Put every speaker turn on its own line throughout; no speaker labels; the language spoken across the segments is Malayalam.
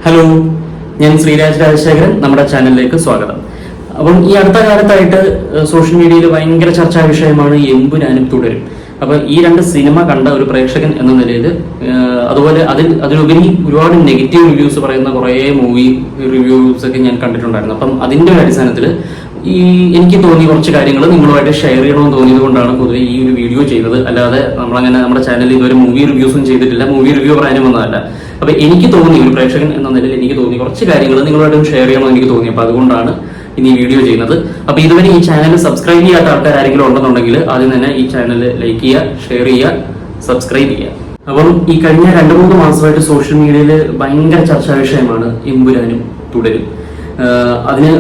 ഹലോ, ഞാൻ ശ്രീരാജ് രാജശേഖരൻ. നമ്മുടെ ചാനലിലേക്ക് സ്വാഗതം. അപ്പം ഈ അടുത്ത കാലത്തായിട്ട് സോഷ്യൽ മീഡിയയിൽ ഭയങ്കര ചർച്ചാ വിഷയമാണ് എമ്പുരാനും തുടരും. അപ്പൊ ഈ രണ്ട് സിനിമ കണ്ട ഒരു പ്രേക്ഷകൻ എന്ന നിലയിൽ, അതുപോലെ അതിലുപരി ഒരുപാട് നെഗറ്റീവ് റിവ്യൂസ് പറയുന്ന കുറേ മൂവി റിവ്യൂസ് ഒക്കെ ഞാൻ കണ്ടിട്ടുണ്ടായിരുന്നു. അപ്പം അതിന്റെ ഒരു അടിസ്ഥാനത്തിൽ എനിക്ക് തോന്നിയ കുറച്ച് കാര്യങ്ങൾ നിങ്ങളുമായിട്ട് ഷെയർ ചെയ്യണമെന്ന് തോന്നിയത് കൊണ്ടാണ് പൊതുവെ ഈ ഒരു വീഡിയോ ചെയ്തത്. അല്ലാതെ നമ്മളങ്ങനെ നമ്മുടെ ചാനലിൽ ഇതുവരെ മൂവി റിവ്യൂസും ചെയ്തിട്ടില്ല, മൂവി റിവ്യൂ പറയാനും വന്നതല്ല. അപ്പൊ എനിക്ക് തോന്നി, ഒരു പ്രേക്ഷകൻ എന്ന നിലയിൽ എനിക്ക് തോന്നി കുറച്ച് കാര്യങ്ങൾ നിങ്ങളുമായിട്ട് ഷെയർ ചെയ്യണമെന്ന് എനിക്ക് തോന്നി. അപ്പൊ അതുകൊണ്ടാണ് ഇനി വീഡിയോ ചെയ്യുന്നത്. അപ്പൊ ഇതുവരെ ഈ ചാനൽ സബ്സ്ക്രൈബ് ചെയ്യാത്ത ആൾക്കാർ ആരെങ്കിലും ഉണ്ടെന്നുണ്ടെങ്കിൽ ആദ്യം തന്നെ ഈ ചാനൽ ലൈക്ക് ചെയ്യുക, ഷെയർ ചെയ്യുക, സബ്സ്ക്രൈബ് ചെയ്യുക. അപ്പം ഈ കഴിഞ്ഞ 2-3 മാസമായിട്ട് സോഷ്യൽ മീഡിയയിൽ ഭയങ്കര ചർച്ചാ വിഷയമാണ് എമ്പുരാനും തുടരും.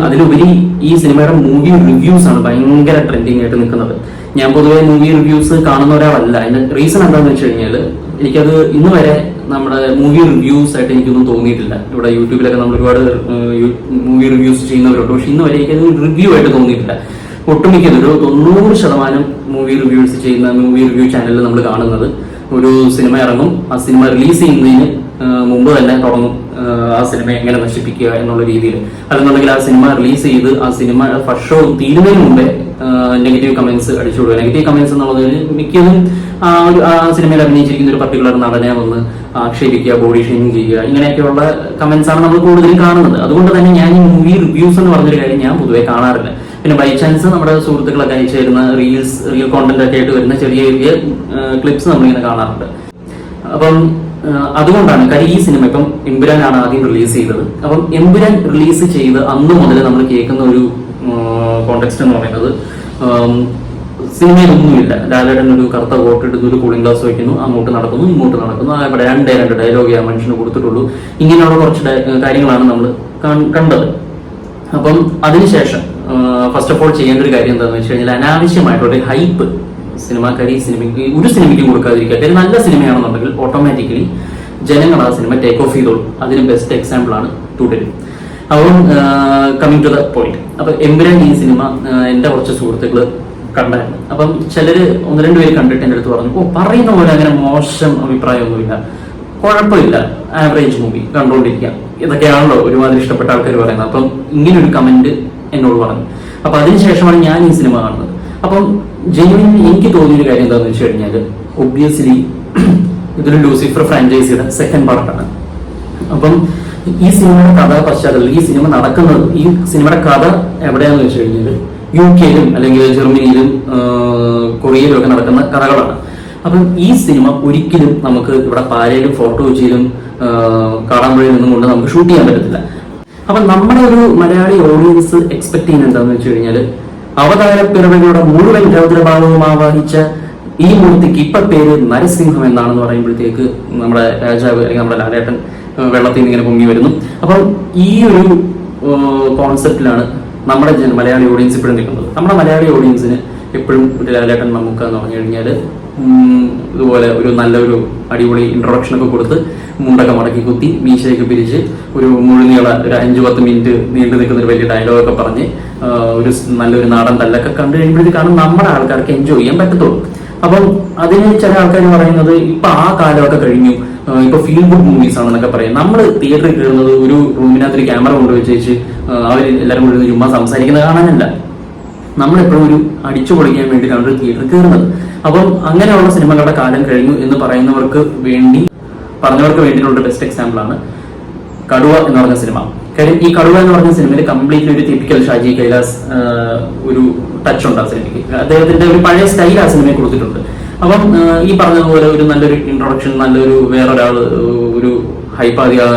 അതിലുപരി ഈ സിനിമയുടെ മൂവി റിവ്യൂസ് ആണ് ഭയങ്കര ട്രെൻഡിങ് ആയിട്ട് നിൽക്കുന്നത്. ഞാൻ പൊതുവെ മൂവി റിവ്യൂസ് കാണുന്ന ഒരാളല്ല. അതിന്റെ റീസൺ എന്താണെന്ന് വെച്ച് കഴിഞ്ഞാൽ, എനിക്കത് ഇന്ന് വരെ നമ്മുടെ മൂവി റിവ്യൂസ് ആയിട്ട് എനിക്കൊന്നും തോന്നിയിട്ടില്ല. ഇവിടെ യൂട്യൂബിലൊക്കെ നമ്മൾ ഒരുപാട് മൂവി റിവ്യൂസ് ചെയ്യുന്നവരുണ്ട്, പക്ഷെ ഇന്ന് വരെ എനിക്കത് റിവ്യൂ ആയിട്ട് തോന്നിയിട്ടില്ല. ഒട്ടുമിക്കത് ഒരു 90% മൂവി റിവ്യൂസ് ചെയ്യുന്ന മൂവി റിവ്യൂ ചാനലിൽ നമ്മൾ കാണുന്നത് ഒരു സിനിമ ഇറങ്ങും, ആ സിനിമ റിലീസ് ചെയ്യുന്നതിന് മുമ്പ് തന്നെ തുടങ്ങും ആ സിനിമ എങ്ങനെ നശിപ്പിക്കുക എന്നുള്ള രീതിയിൽ. അല്ലെന്നുണ്ടെങ്കിൽ ആ സിനിമ റിലീസ് ചെയ്ത് ആ സിനിമ ഫസ്റ്റ് ഷോ തീരുന്നതിന് മുമ്പേ നെഗറ്റീവ് കമന്റ്സ് അടിച്ചു കൊടുക്കുക. നെഗറ്റീവ് കമന്റ്സ് എന്നുള്ളത് മിക്കതും ആ സിനിമയിൽ അഭിനയിച്ചിരിക്കുന്ന ഒരു പർട്ടിക്കുലർ നടനെ വന്ന് ആക്ഷേപിക്കുക, ബോഡി ഷെയിമിങ് ചെയ്യുക, ഇങ്ങനെയൊക്കെയുള്ള കമന്റ്സ് ആണ് നമ്മൾ കൂടുതൽ കാണുന്നത്. അതുകൊണ്ട് തന്നെ ഞാൻ ഈ മൂവി റിവ്യൂസ് എന്ന് പറഞ്ഞൊരു കാര്യം ഞാൻ പൊതുവെ കാണാറില്ല. പിന്നെ ബൈ ചാൻസ് നമ്മുടെ സുഹൃത്തുക്കളൊക്കെ അയച്ചു തരുന്ന റിയൽ കോണ്ടന്റ് ഒക്കെ ആയിട്ട് വരുന്ന ചെറിയ ചെറിയ ക്ലിപ്സ് നമ്മളിങ്ങനെ കാണാറുണ്ട്. അപ്പം അതുകൊണ്ടാണ് കാര്യം ഈ സിനിമ ഇപ്പം എമ്പുരാനാണ് ആദ്യം റിലീസ് ചെയ്തത്. അപ്പം എമ്പുരാൻ റിലീസ് ചെയ്ത് അന്ന് മുതൽ നമ്മൾ കേൾക്കുന്ന ഒരു കോണ്ടെക്സ്റ്റ് എന്ന് പറയുന്നത്, സിനിമയിലൊന്നുമില്ല, ലാലേട്ടൻ ഒരു കറുത്ത കോട്ട് എടുത്ത് ഒരു കൂളിംഗ് ഗ്ലാസ് വയ്ക്കുന്നു, അങ്ങോട്ട് നടക്കുന്നു ഇങ്ങോട്ട് നടക്കുന്നു, അവിടെ രണ്ട് ഡയലോഗേ ആ മനുഷ്യന് കൊടുത്തിട്ടുള്ളൂ. ഇങ്ങനെയുള്ള കുറച്ച് കാര്യങ്ങളാണ് നമ്മൾ കണ്ടത്. അപ്പം അതിനുശേഷം ഫസ്റ്റ് ഓഫ് ഓൾ ചെയ്യേണ്ട ഒരു കാര്യം എന്താണെന്ന് വെച്ച് കഴിഞ്ഞാൽ, അനാവശ്യമായിട്ടുള്ള ഹൈപ്പ് ഒരു സിനിമയ്ക്ക് കൊടുക്കാതിരിക്കുക. കാര്യം നല്ല സിനിമയാണെന്നുണ്ടെങ്കിൽ ഓട്ടോമാറ്റിക്കലി ജനങ്ങൾ ആ സിനിമ ടേക്ക് ഓഫ് ചെയ്തോളും. അതിന് ബെസ്റ്റ് എക്സാമ്പിൾ ആണ് തുടരും. അപ്പം കമ്മിങ് ടു ദ പോയിന്റ്, അപ്പൊ എമ്പുരാൻ ഈ സിനിമ എന്റെ കുറച്ച് സുഹൃത്തുക്കൾ കണ്ടായിരുന്നു. അപ്പം ചിലര് 1-2 പേര് കണ്ടിട്ട് എൻ്റെ അടുത്ത് പറഞ്ഞു, പറയുന്ന പോലെ അങ്ങനെ മോശം അഭിപ്രായമൊന്നുമില്ല, കുഴപ്പമില്ല, ആവറേജ് മൂവി, കണ്ടുകൊണ്ടിരിക്കാം, ഇതൊക്കെയാണല്ലോ ഒരുമാതിരി ഇഷ്ടപ്പെട്ട ആൾക്കാർ പറയുന്നത്. അപ്പം ഇങ്ങനൊരു കമന്റ് എന്നോട് പറഞ്ഞു. അപ്പൊ അതിനുശേഷമാണ് ഞാൻ ഈ സിനിമ കാണുന്നത്. അപ്പം ജെന്യുവിൻലി എനിക്ക് തോന്നിയൊരു കാര്യം എന്താണെന്ന് വെച്ച് കഴിഞ്ഞാൽ, ഒബ്വിയസ്ലി ഇതൊരു ലൂസിഫർ ഫ്രാഞ്ചൈസിയുടെ സെക്കൻഡ് പാർട്ടാണ്. അപ്പം ഈ സിനിമയുടെ കഥ പശ്ചാത്തലത്തിൽ ഈ സിനിമ നടക്കുന്നത്, ഈ സിനിമയുടെ കഥ എവിടെയാന്ന് വെച്ച് കഴിഞ്ഞാൽ UK-യിലും അല്ലെങ്കിൽ ജർമ്മനിയിലും കൊറിയയിലും ഒക്കെ നടക്കുന്ന കഥകളാണ്. അപ്പം ഈ സിനിമ ഒരിക്കലും നമുക്ക് ഇവിടെ പാലയിലും ഫോർട്ട് കൊച്ചിയിലും കാടാമ്പുഴയിൽ നിന്നും കൊണ്ട് നമുക്ക് ഷൂട്ട് ചെയ്യാൻ പറ്റത്തില്ല. അപ്പൊ നമ്മുടെ ഒരു മലയാളി ഓഡിയൻസ് എക്സ്പെക്ട് ചെയ്യുന്നത് എന്താണെന്ന് വെച്ച് കഴിഞ്ഞാൽ, അവതാര പിറവികളുടെ മുഴുവൻ രൗദ്രഭാവവും ആവാഹിച്ച ഈ മൂർത്തിക്ക് ഇപ്പൊ പേര് നരസിംഹം എന്നാണെന്ന് പറയുമ്പോഴത്തേക്ക് നമ്മുടെ രാജാവ് അല്ലെങ്കിൽ നമ്മുടെ ലാലേട്ടൻ വെള്ളത്തിൽ നിന്ന് ഇങ്ങനെ പൊങ്ങി വരുന്നു. അപ്പം ഈ ഒരു കോൺസെപ്റ്റിലാണ് നമ്മുടെ മലയാളി ഓഡിയൻസ് ഇപ്പോഴും നിൽക്കുന്നത്. നമ്മുടെ മലയാളി ഓഡിയൻസിന് എപ്പോഴും ഒരു ലാലേട്ടൻ നമുക്ക് എന്ന് പറഞ്ഞു കഴിഞ്ഞാൽ ഇതുപോലെ ഒരു നല്ലൊരു അടിപൊളി ഇൻട്രൊഡക്ഷൻ ഒക്കെ കൊടുത്ത് മുണ്ടൊക്കെ മടക്കി കുത്തി മീശയൊക്കെ പിരിച്ച് ഒരു മുഴുനീള ഒരു 5-10 മിനിറ്റ് നീണ്ടു നിൽക്കുന്ന ഒരു വലിയ ഡയലോഗൊക്കെ പറഞ്ഞ് ഒരു നല്ലൊരു നാടൻ തല്ലൊക്കെ കണ്ടു കഴിയുമ്പോഴത്തേക്കാണ് നമ്മുടെ ആൾക്കാർക്ക് എൻജോയ് ചെയ്യാൻ പറ്റത്തുള്ളൂ. അപ്പം അതിന് ചില ആൾക്കാർ പറയുന്നത് ഇപ്പൊ ആ കാലമൊക്കെ കഴിഞ്ഞു, ഇപ്പൊ ഫീൽ ഗുഡ് മൂവീസ് ആണെന്നൊക്കെ പറയും. നമ്മൾ തിയേറ്ററിൽ കയറുന്നത് ഒരു റൂമിനകത്ത് ഒരു ക്യാമറ കൊണ്ടുവച്ച് അവർ എല്ലാവരും കൂടി ചുമ്മാ സംസാരിക്കുന്നത് കാണാനല്ല, നമ്മളെപ്പോഴും ഒരു അടിച്ചു പൊളിക്കാൻ വേണ്ടിയിട്ടാണ് ഒരു തിയേറ്ററിൽ കയറുന്നത്. അപ്പം അങ്ങനെയുള്ള സിനിമകളുടെ കാലം കഴിഞ്ഞു എന്ന് പറഞ്ഞവർക്ക് വേണ്ടിയിട്ടുള്ള ബെസ്റ്റ് എക്സാമ്പിൾ ആണ് കടുവ എന്ന് പറഞ്ഞ സിനിമ. കാര്യം ഈ കടുവ എന്ന് പറഞ്ഞ സിനിമയിൽ കംപ്ലീറ്റ്ലി ഒരു ടിപ്പിക്കൽ ഷാജി കൈലാസ് ഒരു ടച്ച് ഉണ്ട് ആ സിനിമയ്ക്ക്. അദ്ദേഹത്തിന്റെ ഒരു പഴയ സ്റ്റൈൽ ആ സിനിമയെ കൊടുത്തിട്ടുണ്ട്. അപ്പം ഈ പറഞ്ഞതുപോലെ ഒരു നല്ലൊരു ഇൻട്രൊഡക്ഷൻ, നല്ലൊരു വേറൊരാൾ ഒരു ഹൈപ്പാതി ആ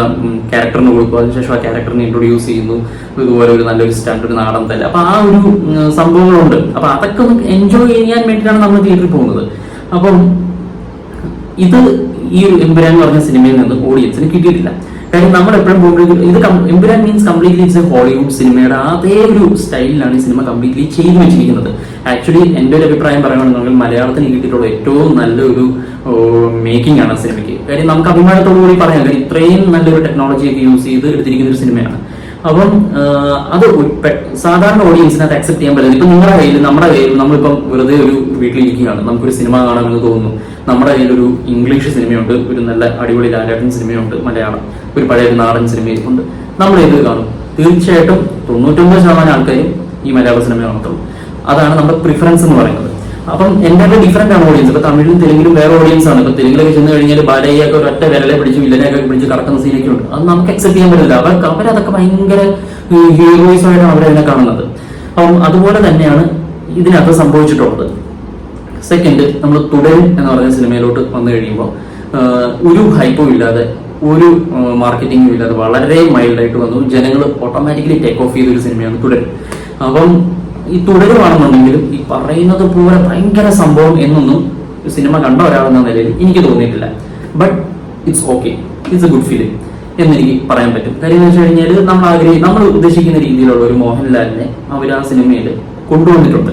ക്യാരക്ടറിന് കൊടുക്കും, അതിനുശേഷം ആ ക്യാരക്ടറിനെ ഇൻട്രൊഡ്യൂസ് ചെയ്യുന്നു, ഇതുപോലെ ഒരു നല്ലൊരു സ്റ്റാൻഡേർഡ് നാടൻ തല്ല. അപ്പൊ ആ ഒരു സംഭവങ്ങളുണ്ട്. അപ്പൊ അതൊക്കെ ഒന്ന് എൻജോയ് ചെയ്യാൻ വേണ്ടിയിട്ടാണ് നമ്മൾ തിയേറ്ററിൽ പോകുന്നത്. അപ്പം ഇത് ഈ എമ്പുരാൻ എന്ന് പറഞ്ഞ സിനിമയിൽ നിന്ന് ഓഡിയൻസിന് കിട്ടിയിട്ടില്ല. കാര്യം നമ്മൾ എപ്പോഴും പോകുന്നത് ഇത് Empuraan means completely it's A Hollywood സിനിമയുടെ അതേ ഒരു സ്റ്റൈലിലാണ് ഈ സിനിമ കംപ്ലീറ്റ്ലി ചെയ്തു വെച്ചിരിക്കുന്നത്. ആക്ച്വലി എൻ്റെ ഒരു അഭിപ്രായം പറയുകയാണെന്നുണ്ടെങ്കിൽ മലയാളത്തിന് കിട്ടിയിട്ടുള്ള ഏറ്റവും നല്ലൊരു മേക്കിംഗ് ആണ് സിനിമയ്ക്ക്. കാര്യം നമുക്ക് അഭിമാനത്തോടു കൂടി പറയാം, കാര്യം ഇത്രയും നല്ലൊരു ടെക്നോളജിയൊക്കെ യൂസ് ചെയ്ത് എടുത്തിരിക്കുന്ന ഒരു സിനിമയാണ്. അപ്പം അത് സാധാരണ ഓഡിയൻസിനകത്ത് അക്സെപ്റ്റ് ചെയ്യാൻ പറ്റില്ല. ഇപ്പൊ നിങ്ങളുടെ കയ്യിൽ, നമ്മുടെ കയ്യിൽ, നമ്മളിപ്പം വെറുതെ ഒരു വീട്ടിലിരിക്കുകയാണ്, നമുക്കൊരു സിനിമ കാണാമെന്ന് തോന്നുന്നു. നമ്മുടെ കയ്യിൽ ഒരു ഇംഗ്ലീഷ് സിനിമയുണ്ട്, ഒരു നല്ല അടിപൊളി ലാലേട്ടൻ സിനിമയുണ്ട്, മലയാളം ഒരു പഴയ നാടൻ സിനിമയുണ്ട്. നമ്മൾ ഏത് കാണും? തീർച്ചയായിട്ടും 99% ആൾക്കാരും ഈ മലയാള സിനിമ കാണത്തുള്ളൂ. അതാണ് നമ്മുടെ പ്രിഫറൻസ് എന്ന് പറയുന്നത്. അപ്പം എൻ്റെ ഡിഫറെന്റ് ആണ് ഓഡിയൻസ്. ഇപ്പൊ തമിഴിലും തെലുങ്കിലും വേറെ ഓഡിയൻസ് ആണ്. ഇപ്പൊ തെലുങ്കിലൊക്കെ ചെന്ന് കഴിഞ്ഞാൽ ബാലയ്യൊക്കെ ഒരൊറ്റ വിരലെ പിടിച്ച് വില്ലനെയൊക്കെ പിടിച്ച് കറക്കുന്ന സീനൊക്കെ ഉണ്ട്. അത് നമുക്ക് അക്സെപ്റ്റ് ചെയ്യാൻ പറ്റില്ല. അവരതൊക്കെ ഭയങ്കര ഹീറോയിസ് ആയിട്ടാണ് അവരതിനെ കാണുന്നത്. അപ്പം അതുപോലെ തന്നെയാണ് ഇതിനകത്ത് സംഭവിച്ചിട്ടുള്ളത്. സെക്കൻഡ്, നമ്മൾ തുടരും എന്ന് പറഞ്ഞ സിനിമയിലോട്ട് വന്നു കഴിയുമ്പോൾ ഒരു ഹൈപ്പും ഇല്ലാതെ, ഒരു മാർക്കറ്റിംഗും ഇല്ലാതെ വളരെ മൈൽഡായിട്ട് വന്നു. ജനങ്ങൾ ഓട്ടോമാറ്റിക്കലി ടേക്ക് ഓഫ് ചെയ്തൊരു സിനിമയാണ് തുടരും. അപ്പം ഈ തുടരുവാണെന്നുണ്ടെങ്കിലും ഈ പറയുന്നത് പോലെ ഭയങ്കര സംഭവം എന്നൊന്നും സിനിമ കണ്ട ഒരാളെന്ന നിലയിൽ എനിക്ക് തോന്നിയിട്ടില്ല. But it's okay, it's A good feeling എന്നെനിക്ക് പറയാൻ പറ്റും. കാര്യം എന്ന് വെച്ച് കഴിഞ്ഞാൽ നമ്മൾ ഉദ്ദേശിക്കുന്ന രീതിയിലുള്ള ഒരു മോഹൻലാലിനെ അവർ ആ സിനിമയിൽ കൊണ്ടുവന്നിട്ടുണ്ട്.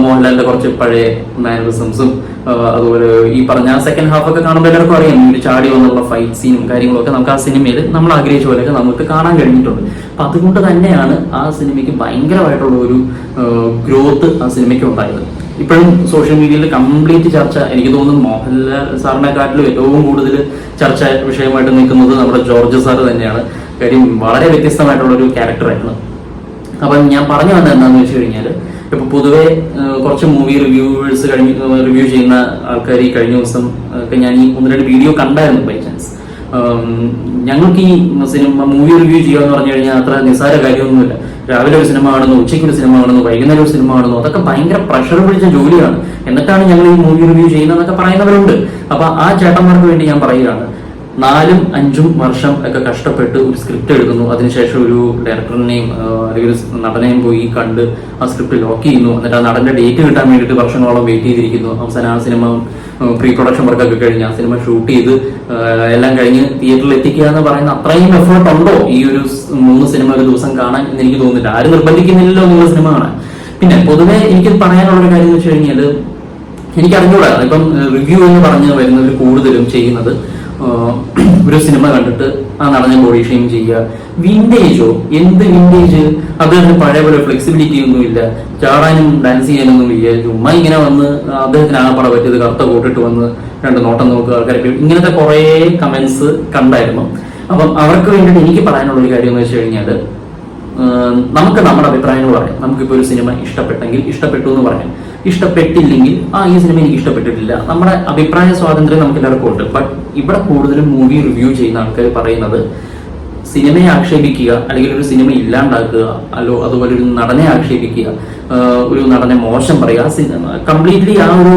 മോഹൻലാലിന്റെ കുറച്ച് പഴയ മാനറിസംസും അതുപോലെ ഈ പറഞ്ഞ സെക്കൻഡ് ഹാഫ് ഒക്കെ കാണുമ്പോൾ എല്ലാവർക്കും അറിയാം, ഒരു ചാടി വന്നുള്ള ഫൈറ്റ് സീനും കാര്യങ്ങളും ഒക്കെ നമുക്ക് ആ സിനിമയിൽ നമ്മൾ ആഗ്രഹിച്ച പോലെയൊക്കെ നമുക്ക് കാണാൻ കഴിഞ്ഞിട്ടുണ്ട്. അപ്പൊ അതുകൊണ്ട് തന്നെയാണ് ആ സിനിമയ്ക്ക് ഭയങ്കരമായിട്ടുള്ള ഒരു ഗ്രോത്ത് ആ സിനിമയ്ക്ക് ഉണ്ടായത്. ഇപ്പോഴും സോഷ്യൽ മീഡിയയിൽ കംപ്ലീറ്റ് ചർച്ച, എനിക്ക് തോന്നുന്നു മോഹൻലാൽ സാറിനെക്കാട്ടിലും ഏറ്റവും കൂടുതൽ ചർച്ച വിഷയമായിട്ട് നിൽക്കുന്നത് നമ്മുടെ ജോർജ് സാറ് തന്നെയാണ്. കാര്യം വളരെ വ്യത്യസ്തമായിട്ടുള്ള ഒരു ക്യാരക്ടറായിരുന്നു. അപ്പം ഞാൻ പറഞ്ഞു വന്നത് എന്താണെന്ന് വെച്ച് കഴിഞ്ഞാൽ, ഇപ്പൊ പൊതുവെ കുറച്ച് മൂവി റിവ്യൂവേഴ്സ് റിവ്യൂ ചെയ്യുന്ന ആൾക്കാർ ഈ കഴിഞ്ഞ ദിവസം ഒക്കെ ഞാൻ ഈ 1-2 വീഡിയോ കണ്ടായിരുന്നു ബൈ ചാൻസ്. ഞങ്ങൾക്ക് ഈ മൂവി റിവ്യൂ ചെയ്യുക എന്ന് പറഞ്ഞു കഴിഞ്ഞാൽ അത്ര നിസ്സാര കാര്യമൊന്നുമില്ല. രാവിലെ ഒരു സിനിമ കാണുന്നു, ഉച്ചയ്ക്ക് ഒരു സിനിമ കാണുന്നു, വൈകുന്നേരം ഒരു സിനിമ കാണുന്നു, അതൊക്കെ ഭയങ്കര പ്രഷർ പിടിച്ച ജോലിയാണ്. എന്നിട്ടാണ് ഞങ്ങൾ ഈ മൂവി റിവ്യൂ ചെയ്യുന്നതെന്നൊക്കെ പറയുന്നവരുണ്ട്. അപ്പൊ ആ ചേട്ടന്മാർക്ക് വേണ്ടി ഞാൻ പറയുകയാണ്, 4-5 വർഷം ഒക്കെ കഷ്ടപ്പെട്ട് ഒരു സ്ക്രിപ്റ്റ് എടുക്കുന്നു, അതിനുശേഷം ഒരു ഡയറക്ടറിനെയും അല്ലെങ്കിൽ ഒരു നടനെയും പോയി കണ്ട് ആ സ്ക്രിപ്റ്റ് ലോക്ക് ചെയ്യുന്നു, എന്നിട്ട് ആ നടന്റെ ഡേറ്റ് കിട്ടാൻ വേണ്ടിയിട്ട് വർഷങ്ങളോളം വെയിറ്റ് ചെയ്തിരിക്കുന്നു. അവസാനം ആ സിനിമ പ്രീ പ്രൊഡക്ഷൻ വർക്കൊക്കെ കഴിഞ്ഞ് ആ സിനിമ ഷൂട്ട് ചെയ്ത് എല്ലാം കഴിഞ്ഞ് തിയേറ്ററിൽ എത്തിക്കുക എന്ന് പറയുന്ന അത്രയും എഫേർട്ട് ഉണ്ടോ ഈ ഒരു 3 സിനിമ ഒരു ദിവസം കാണാൻ എന്ന് എനിക്ക് തോന്നുന്നില്ല. ആരും നിർബന്ധിക്കുന്നില്ലല്ലോ നിങ്ങൾ സിനിമ കാണാൻ. പിന്നെ പൊതുവെ എനിക്ക് പറയാനുള്ള ഒരു കാര്യം എന്ന് വെച്ച് കഴിഞ്ഞാൽ, എനിക്ക് അറിഞ്ഞൂടാ, ഇപ്പം റിവ്യൂ എന്ന് പറഞ്ഞ് വരുന്നവർ കൂടുതലും ചെയ്യുന്നത് ഒരു സിനിമ കണ്ടിട്ട് ആ നടനെ ബോഡി ഷെയിം ചെയ്യുക. വിന്റേജോ, എന്ത് വിന്റേജ്? അദ്ദേഹത്തിന് പഴയ പോലെ ഫ്ലെക്സിബിലിറ്റി ഒന്നുമില്ല, ചാടാനും ഡാൻസ് ചെയ്യാനൊന്നും ഇല്ല. ചുമ്മാ ഇങ്ങനെ വന്ന് അദ്ദേഹത്തിന് ആകപ്പാടെ പറ്റിയത് കറുത്ത കോട്ടിട്ട് വന്ന് 2 നോട്ടം നോക്കുക ആൾക്കാരൊക്കെ, ഇങ്ങനത്തെ കുറെ കമന്റ്സ് കണ്ടായിരുന്നു. അപ്പം അവർക്ക് വേണ്ടിയിട്ട് എനിക്ക് പറയാനുള്ള ഒരു കാര്യം എന്ന് വെച്ച് കഴിഞ്ഞാൽ, നമുക്ക് നമ്മുടെ അഭിപ്രായങ്ങൾ പറയാം. നമുക്കിപ്പോൾ ഒരു സിനിമ ഇഷ്ടപ്പെട്ടെങ്കിൽ ഇഷ്ടപ്പെട്ടു എന്ന് പറയാം, ഇഷ്ടപ്പെട്ടില്ലെങ്കിൽ ഈ സിനിമ എനിക്ക് ഇഷ്ടപ്പെട്ടിട്ടില്ല. നമ്മുടെ അഭിപ്രായ സ്വാതന്ത്ര്യം നമുക്ക് എല്ലാവർക്കും ഉണ്ട്. ബട്ട് ഇവിടെ കൂടുതലും മൂവി റിവ്യൂ ചെയ്യുന്ന ആൾക്കാർ പറയുന്നത് സിനിമയെ ആക്ഷേപിക്കുക, അല്ലെങ്കിൽ ഒരു സിനിമ ഇല്ലാണ്ടാക്കുക, അതുപോലെ ഒരു നടനെ ആക്ഷേപിക്കുക, ഒരു നടനെ മോശം പറയുക, കംപ്ലീറ്റ്ലി ആ ഒരു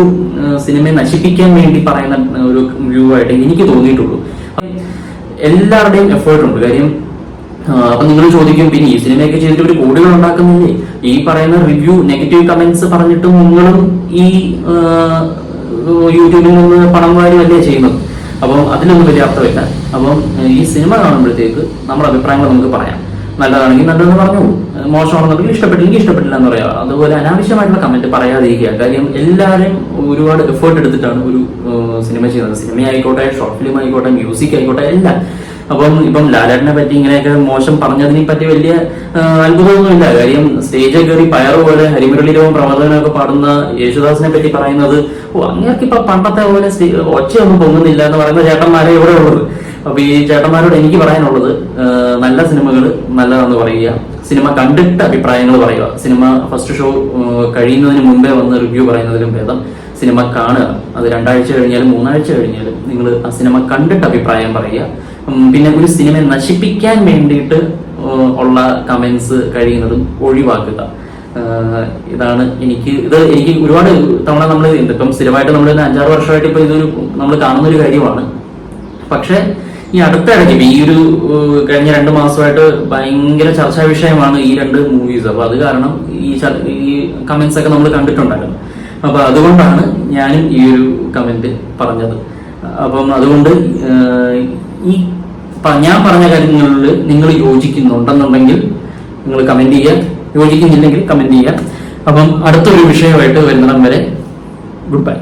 സിനിമയെ നശിപ്പിക്കാൻ വേണ്ടി പറയുന്ന ഒരു വ്യൂ ആയിട്ട് എനിക്ക് തോന്നിയിട്ടുള്ളൂ. എല്ലാവരുടെയും എഫേർട്ട് ഉണ്ട്. കാര്യം അപ്പൊ നിങ്ങൾ ചോദിക്കും, പിന്നെ ഈ സിനിമയൊക്കെ ചെയ്തിട്ട് ഒരു കോടികൾ ഉണ്ടാക്കുന്നില്ലേ? ഈ പറയുന്ന റിവ്യൂ നെഗറ്റീവ് കമന്റ്സ് പറഞ്ഞിട്ടും നിങ്ങളും ഈ യൂട്യൂബിൽ നിന്ന് പണം വാരുവല്ലേ ചെയ്യുന്നത്? അപ്പം അതിലൊന്നും വലിയ അർത്ഥമില്ല. അപ്പം ഈ സിനിമ കാണുമ്പോഴത്തേക്ക് നമ്മുടെ അഭിപ്രായങ്ങൾ നമുക്ക് പറയാം. നല്ലതാണെങ്കിൽ നല്ലതെന്ന് പറഞ്ഞോളൂ, മോശമാണെന്നുണ്ടെങ്കിൽ ഇഷ്ടപ്പെട്ടില്ലെങ്കിൽ ഇഷ്ടപ്പെട്ടില്ല എന്ന് പറയാം. അതുപോലെ അനാവശ്യമായിട്ടുള്ള കമന്റ് പറയാതിരിക്കുക. കാര്യം എല്ലാവരും ഒരുപാട് എഫേർട്ട് എടുത്തിട്ടാണ് ഒരു സിനിമ ചെയ്യുന്നത്. സിനിമ ആയിക്കോട്ടെ, ഷോർട്ട് ഫിലിം ആയിക്കോട്ടെ, മ്യൂസിക് ആയിക്കോട്ടെ, എല്ലാം. അപ്പം ഇപ്പം ലാലേട്ടനെ പറ്റി ഇങ്ങനെയൊക്കെ മോശം പറഞ്ഞതിനെ പറ്റി വലിയ അത്ഭുതമൊന്നുമില്ല. കാര്യം സ്റ്റേജിൽ കയറി പയറ് പോലെ ഹരിമുരളിരവും പ്രവർത്തനമൊക്കെ പാടുന്ന യേശുദാസിനെ പറ്റി പറയുന്നത്, അങ്ങനെയൊക്കെ ഇപ്പൊ പണ്ടത്തെ പോലെ ഒച്ചയൊന്നും പൊങ്ങുന്നില്ല എന്ന് പറയുന്ന ചേട്ടന്മാരെ ഇവിടെ ഉള്ളത്. അപ്പൊ ഈ ചേട്ടന്മാരോട് എനിക്ക് പറയാനുള്ളത്, നല്ല സിനിമകൾ നല്ലതാണെന്ന് പറയുക, സിനിമ കണ്ടിട്ട് അഭിപ്രായങ്ങൾ പറയുക. സിനിമ ഫസ്റ്റ് ഷോ കഴിയുന്നതിന് മുമ്പേ വന്ന് റിവ്യൂ പറയുന്നതിലും ഭേദം സിനിമ കാണുക. അത് 2 ആഴ്ച കഴിഞ്ഞാലും 3 ആഴ്ച കഴിഞ്ഞാലും നിങ്ങൾ ആ സിനിമ കണ്ടിട്ട് അഭിപ്രായം പറയുക. പിന്നെ ഒരു സിനിമയെ നശിപ്പിക്കാൻ വേണ്ടിയിട്ട് ഉള്ള കമന്റ്സ് കഴിയുന്നതും ഒഴിവാക്കുക. ഇതാണ് എനിക്ക് ഒരുപാട് തവണ നമ്മൾ ഇപ്പം സ്ഥിരമായിട്ട് നമ്മൾ 5-6 വർഷമായിട്ട് ഇപ്പൊ ഇതൊരു നമ്മൾ കാണുന്ന ഒരു കാര്യമാണ്. പക്ഷെ ഈ അടുത്തിടയ്ക്ക് ഈ ഒരു കഴിഞ്ഞ 2 മാസമായിട്ട് ഭയങ്കര ചർച്ചാ വിഷയമാണ് ഈ 2 മൂവീസ്. അപ്പൊ അത് കാരണം ഈ കമന്റ്സ് ഒക്കെ നമ്മൾ കണ്ടിട്ടുണ്ടായിരുന്നു. അപ്പൊ അതുകൊണ്ടാണ് ഞാനും ഈ ഒരു കമന്റ് പറഞ്ഞത്. അപ്പം അതുകൊണ്ട് ഈ ഞാൻ പറഞ്ഞ കാര്യങ്ങളിൽ നിങ്ങൾ യോജിക്കുന്നുണ്ടെന്നുണ്ടെങ്കിൽ നിങ്ങൾ കമന്റ് ചെയ്യുക, യോജിക്കുന്നില്ലെങ്കിൽ കമന്റ് ചെയ്യുക. അപ്പം അടുത്തൊരു വിഷയമായിട്ട് വരുന്നിടം വരെ ഗുഡ് ബൈ.